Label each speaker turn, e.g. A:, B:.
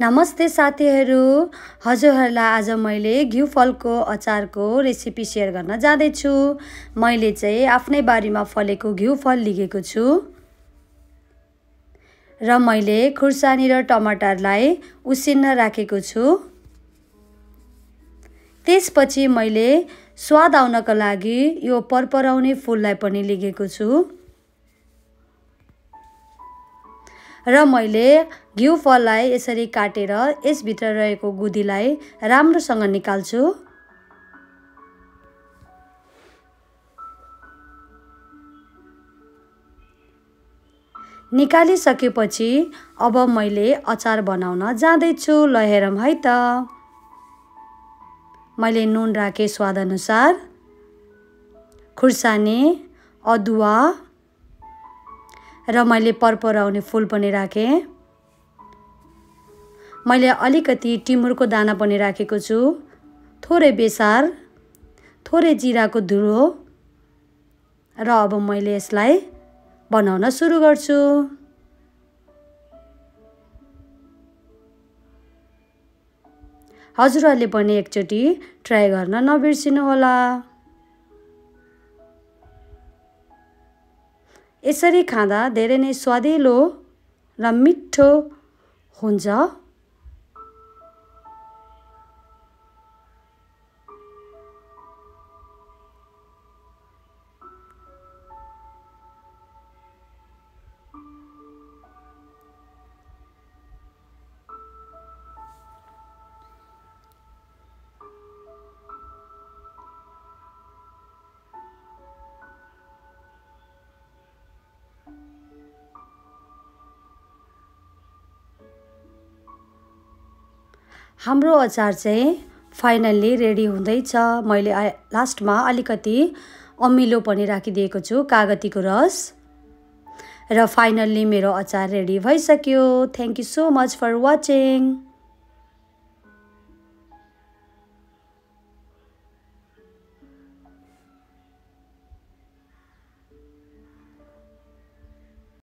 A: नमस्ते साथीहरू, हजुरहरूलाई आज मैले घिउ फलको अचारको रेसिपी सेयर गर्न जाँदैछु। मैले चाहिँ आफ्नै बारीमा फलेको घिउ फल लिएको छु र मैले खुर्सानी र टमाटरलाई उसिन्न राखेको छु। त्यसपछि मैले स्वाद आउनको लागि यो परपराउने फूललाई पनि लिएको छु र मैले घिउ फललाई यसरी काटेर यसभित्र रहेको गुदीलाई राम्रोसँग निकाल्छु। निकालिसकेपछि अब मैले अचार बनाउन जाँदैछु। ल हेरौँ है त। मैले नुन राखे स्वाद अनुसार, खुर्सानी, अदुवा र मैले परपराउने फूल पनि राखेँ। मैले अलिकति टिमुरको दाना पनि राखेको छु, थोरै बेसार, थोरै जिराको धुलो र अब मैले यसलाई बनाउन सुरु गर्छु। हजुरहरूले पनि एकचोटि ट्राई गर्न नबिर्सिनु होला। यसरी खाँदा धेरै नै स्वादिलो र मिठो हुन्छ। हाम्रो अचार चाहिँ फाइनल्ली रेडी हुँदैछ। मैले लास्टमा अलिकति अमिलो पनि राखिदिएको छु, कागतीको रस। र फाइनल्ली मेरो अचार रेडी भइसक्यो। Thank you so much for watching.